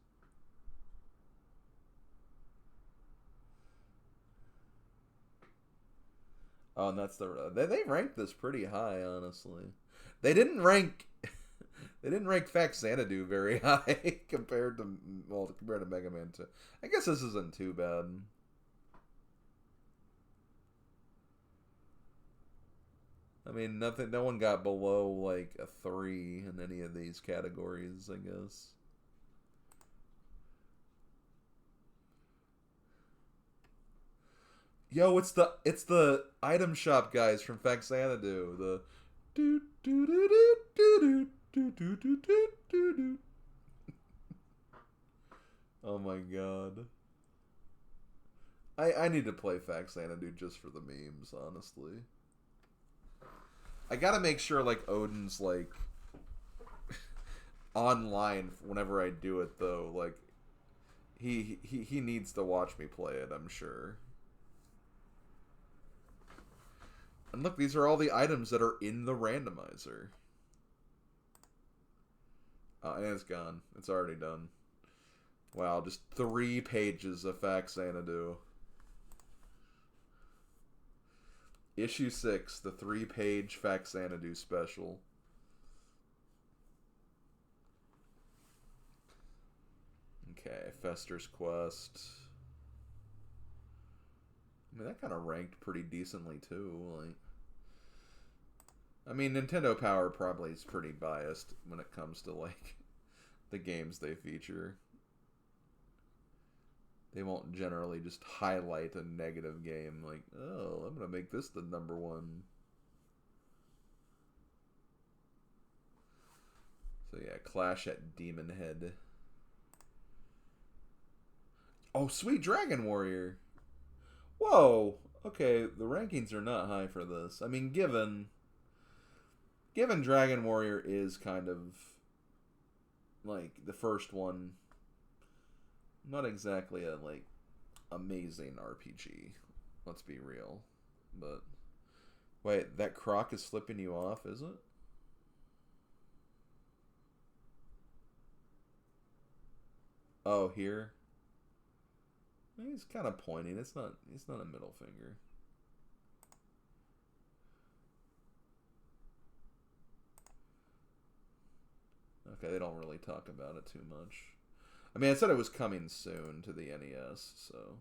Oh, and that's they ranked this pretty high, honestly. They didn't rank Fax Xanadu very high compared to Mega Man 2. I guess this isn't too bad. I mean, no one got below like a 3 in any of these categories, I guess. Yo, it's the item shop guys from Fax Xanadu. The do do do do do do do do do do do. Oh my god. I need to play Fax Xanadu just for the memes, honestly. I gotta make sure like Odin's like online whenever I do it though. Like he needs to watch me play it, I'm sure. And look, these are all the items that are in the randomizer. And it's gone. It's already done. Wow, just 3 pages of Fax Xanadu. Issue 6, the 3-page Fax Xanadu special. Okay, Fester's Quest. I mean, that kind of ranked pretty decently, too. Like, I mean, Nintendo Power probably is pretty biased when it comes to, like, the games they feature. They won't generally just highlight a negative game like, oh, I'm going to make this the #1. So yeah, Clash at Demon Head. Oh, Sweet Dragon Warrior. Whoa. Okay, the rankings are not high for this. I mean, given Dragon Warrior is kind of like the first one, not exactly a like amazing RPG. Let's be real. But wait, that croc is flipping you off, is it? Oh, here. He's kind of pointing. It's not a middle finger. Okay, they don't really talk about it too much. I mean, I said it was coming soon to the NES, so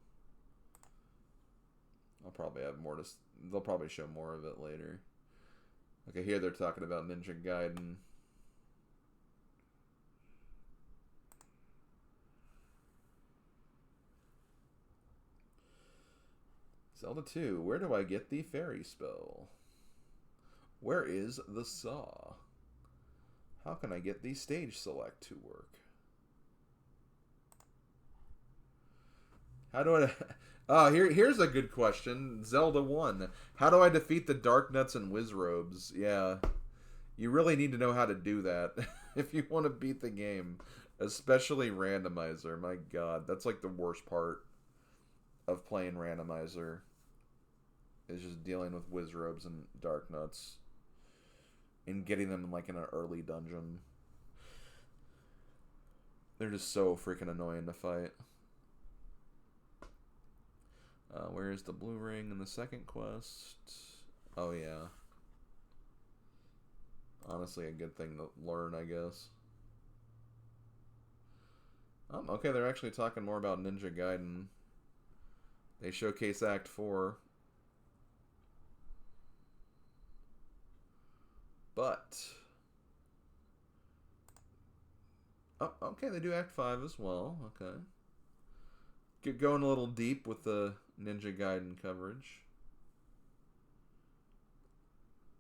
I'll probably have more to... They'll probably show more of it later. Okay, here they're talking about Ninja Gaiden. Zelda 2, where do I get the fairy spell? Where is the saw? How can I get the stage select to work? How do I... Oh, here's a good question. Zelda 1. How do I defeat the Dark Nuts and Wizrobes? Yeah. You really need to know how to do that if you want to beat the game. Especially Randomizer. My god. That's like the worst part of playing Randomizer. Is just dealing with Wizrobes and Dark Nuts. And getting them like in an early dungeon. They're just so freaking annoying to fight. Where is the blue ring in the second quest? Oh, yeah. Honestly, a good thing to learn, I guess. Okay, they're actually talking more about Ninja Gaiden. They showcase Act 4. But... Oh, okay, they do Act 5 as well. Okay. Get going a little deep with the Ninja Gaiden coverage.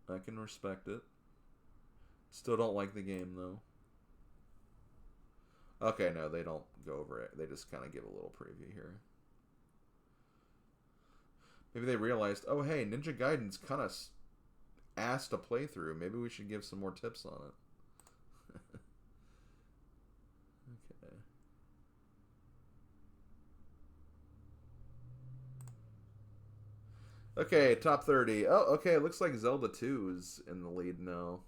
I can respect it. Still don't like the game, though. Okay, no, they don't go over it. They just kind of give a little preview here. Maybe they realized, oh, hey, Ninja Gaiden's kind of ass to play through. Maybe we should give some more tips on it. Okay, top 30. Oh, okay, it looks like Zelda 2 is in the lead now.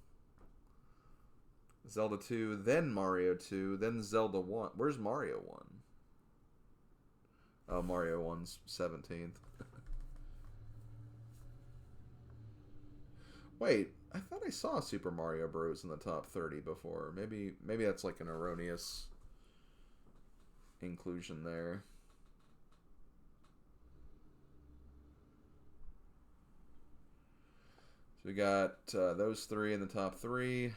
Zelda 2, then Mario 2, then Zelda 1. Where's Mario 1? Oh, Mario 1's 17th. Wait, I thought I saw Super Mario Bros. In the top 30 before. Maybe that's like an erroneous inclusion there. So we got those 3 in the top 3.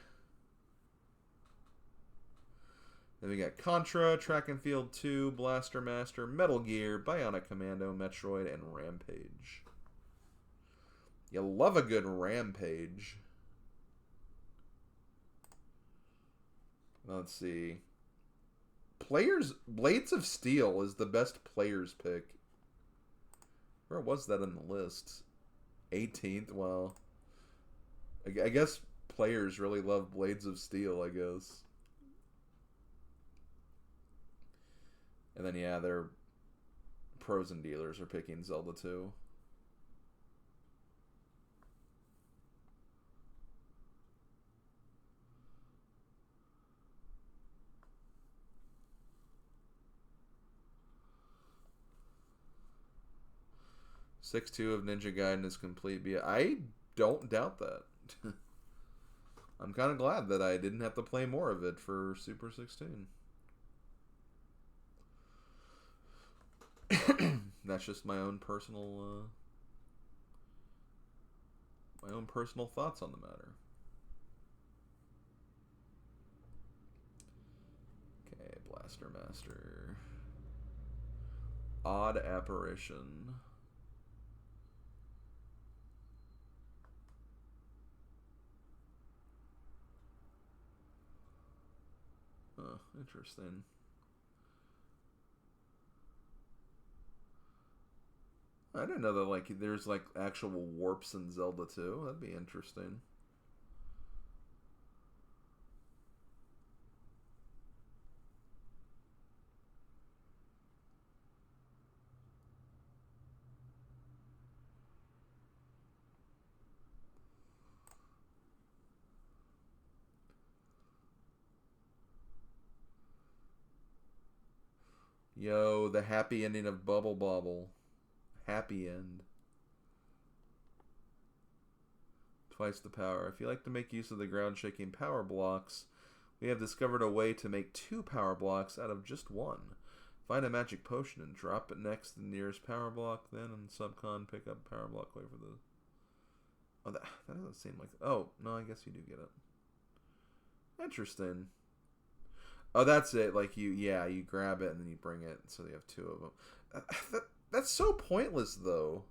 Then we got Contra, Track and Field 2, Blaster Master, Metal Gear, Bionic Commando, Metroid, and Rampage. You love a good Rampage. Let's see. Blades of Steel is the best players pick. Where was that in the list? 18th? Well, I guess players really love Blades of Steel, I guess. And then, yeah, their pros and dealers are picking Zelda 2. 6-2 of Ninja Gaiden is complete. I don't doubt that. I'm kind of glad that I didn't have to play more of it for Super 16. That's just my own personal thoughts on the matter. Okay, Blaster Master. Odd Apparition. Oh, interesting. I didn't know that, like, there's, like, actual warps in Zelda 2. That'd be interesting. Yo, the happy ending of Bubble Bobble. Happy end. Twice the power. If you like to make use of the ground-shaking power blocks, we have discovered a way to make 2 power blocks out of just 1. Find a magic potion and drop it next to the nearest power block. Then in Subcon, pick up power block. Wait for the... Oh, that doesn't seem like... Oh, no, I guess you do get it. Interesting. Oh, that's it. Like, you grab it and then you bring it. So you have 2 of them. That's so pointless, though.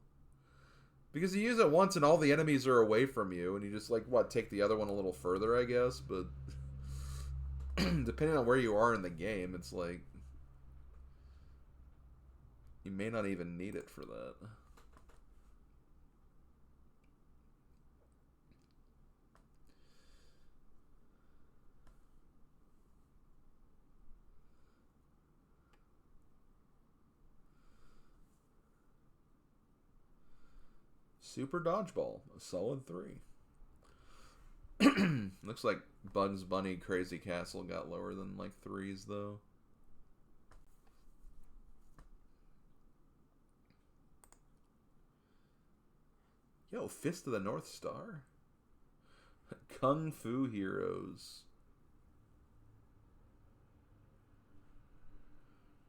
Because you use it once and all the enemies are away from you. And you just, like, take the other one a little further, I guess. But depending on where you are in the game, it's like... You may not even need it for that. Super Dodgeball, a solid 3. Looks like Bugs Bunny Crazy Castle got lower than like 3s though. Yo, Fist of the North Star? Kung Fu Heroes.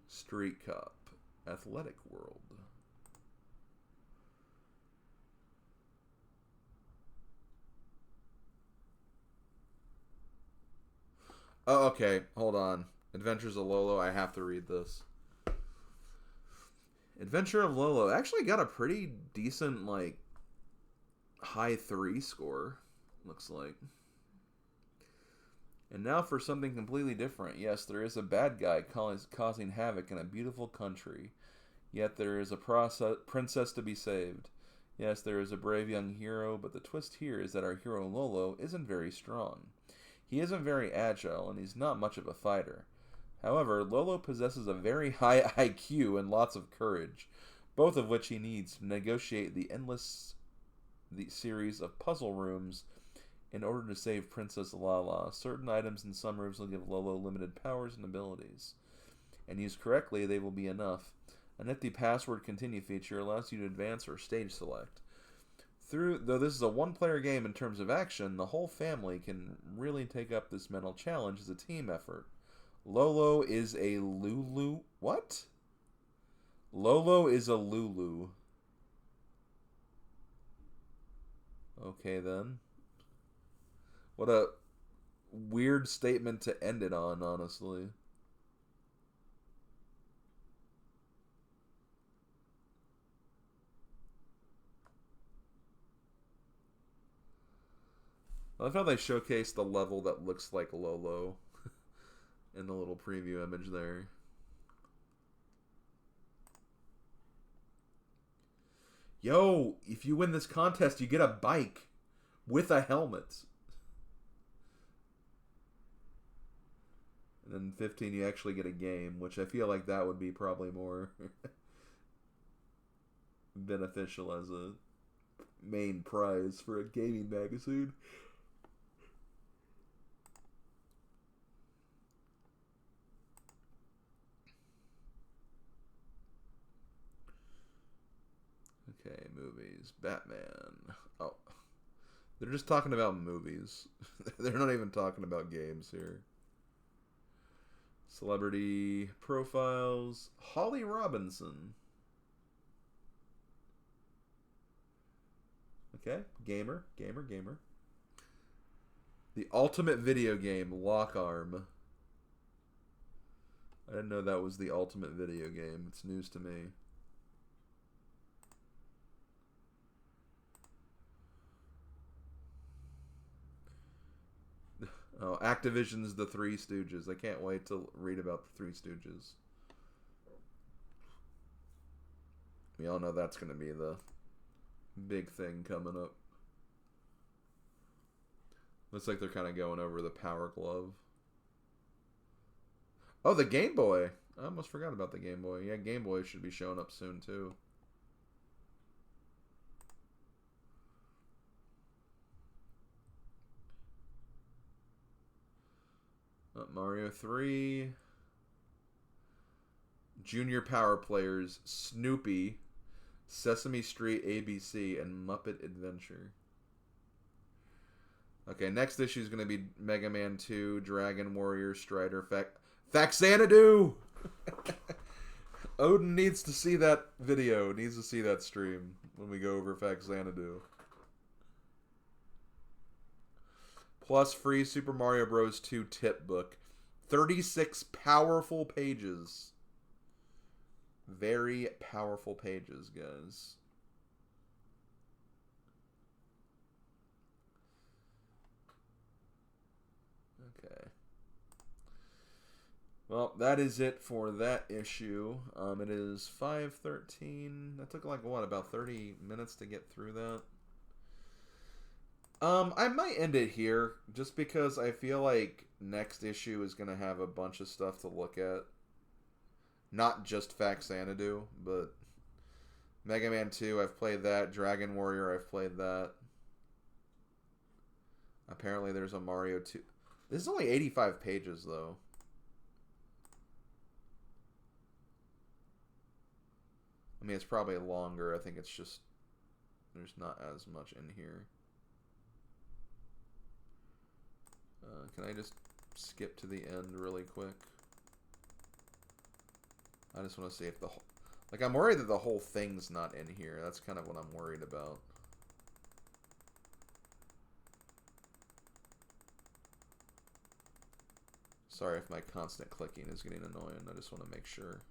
Street Cop. Athletic World. Oh, okay. Hold on. Adventures of Lolo. I have to read this. Adventure of Lolo actually got a pretty decent, like, high 3 score, looks like. And now for something completely different. Yes, there is a bad guy causing havoc in a beautiful country. Yet there is a princess to be saved. Yes, there is a brave young hero, but the twist here is that our hero Lolo isn't very strong. He isn't very agile, and he's not much of a fighter. However, Lolo possesses a very high IQ and lots of courage, both of which he needs to negotiate the series of puzzle rooms in order to save Princess Lala. Certain items in some rooms will give Lolo limited powers and abilities, and used correctly, they will be enough. A nifty password continue feature allows you to advance or stage select. Though this is a one-player game in terms of action, the whole family can really take up this mental challenge as a team effort. Lolo is a Lulu... What? Lolo is a Lulu. Okay, then. What a weird statement to end it on, honestly. I love how they showcase the level that looks like Lolo in the little preview image there. Yo, if you win this contest, you get a bike with a helmet. And then 15, you actually get a game, which I feel like that would be probably more beneficial as a main prize for a gaming magazine. Okay, movies. Batman. Oh. They're just talking about movies. They're not even talking about games here. Celebrity profiles. Holly Robinson. Okay, gamer. The ultimate video game, Lock Arm. I didn't know that was the ultimate video game. It's news to me. Oh, Activision's The Three Stooges. I can't wait to read about the Three Stooges. We all know that's going to be the big thing coming up. Looks like they're kind of going over the Power Glove. Oh, the Game Boy. I almost forgot about the Game Boy. Yeah, Game Boy should be showing up soon, too. Mario 3. Junior Power Players, Snoopy, Sesame Street ABC, and Muppet Adventure. Okay, next issue is going to be Mega Man 2, Dragon Warrior, Strider, Faxanadu! Odin needs to see that video, needs to see that stream when we go over Faxanadu. Plus free Super Mario Bros. 2 tip book. 36 powerful pages. Very powerful pages, guys. Okay. Well, that is it for that issue. It is 5:13. That took like, what, about 30 minutes to get through that? I might end it here, just because I feel like next issue is going to have a bunch of stuff to look at. Not just Faxanadu, but Mega Man 2, I've played that. Dragon Warrior, I've played that. Apparently there's a Mario 2. This is only 85 pages, though. I mean, it's probably longer. I think it's just there's not as much in here. Can I just skip to the end really quick? I just want to see if the whole... Like, I'm worried that the whole thing's not in here. That's kind of what I'm worried about. Sorry if my constant clicking is getting annoying. I just want to make sure.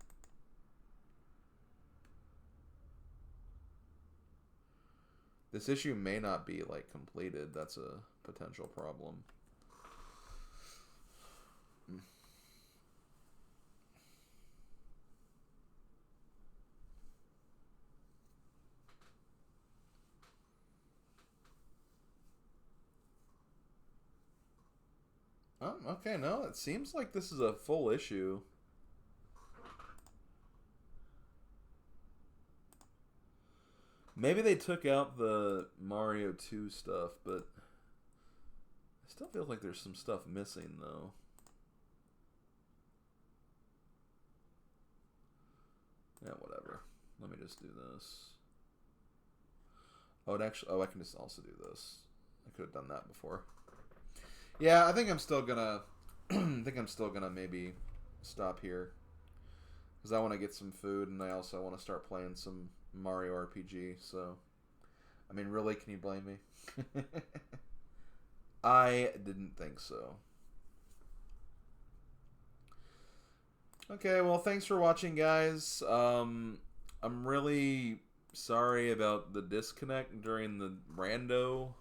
This issue may not be, like, completed. That's a potential problem. Okay, no, it seems like this is a full issue. Maybe they took out the Mario 2 stuff, but I still feel like there's some stuff missing, though. Yeah, whatever. Let me just do this. Oh, I can just also do this. I could have done that before. Yeah, I think I'm still gonna maybe stop here, because I want to get some food, and I also want to start playing some Mario RPG. So, I mean, really, can you blame me? I didn't think so. Okay, well, thanks for watching, guys. I'm really sorry about the disconnect during the rando.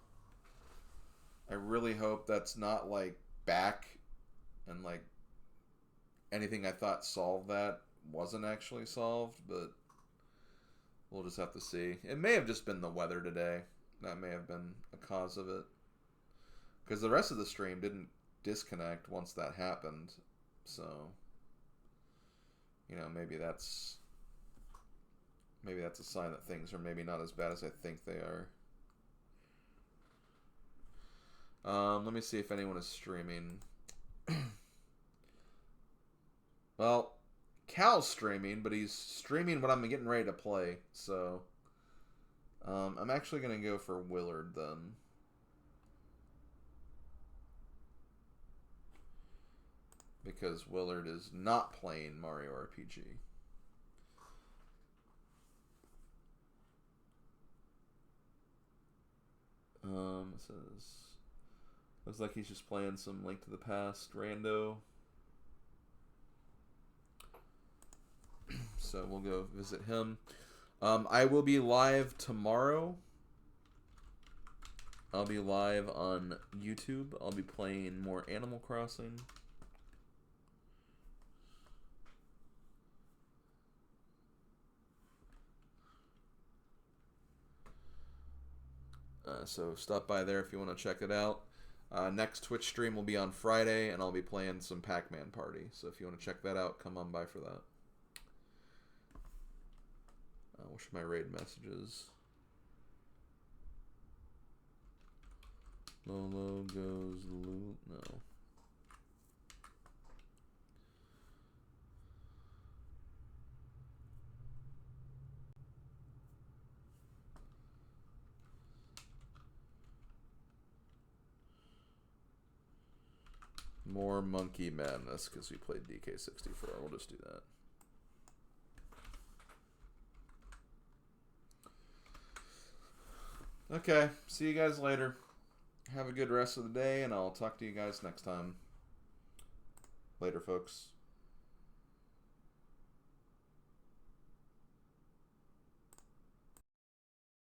I really hope that's not, like, back and, like, anything I thought solved that wasn't actually solved, but we'll just have to see. It may have just been the weather today. That may have been a cause of it. Because the rest of the stream didn't disconnect once that happened. So, you know, maybe that's a sign that things are maybe not as bad as I think they are. Let me see if anyone is streaming. Well, Cal's streaming, but he's streaming what I'm getting ready to play, so I'm actually going to go for Willard then. Because Willard is not playing Mario RPG. It says, looks like he's just playing some Link to the Past rando. So we'll go visit him. I will be live tomorrow. I'll be live on YouTube. I'll be playing more Animal Crossing. So stop by there if you want to check it out. Next Twitch stream will be on Friday, and I'll be playing some Pac-Man Party. So if you want to check that out, come on by for that. What should my raid messages? Lolo goes loot. No. More Monkey Madness because we played DK64. We'll just do that. Okay, see you guys later. Have a good rest of the day, and I'll talk to you guys next time. Later, folks.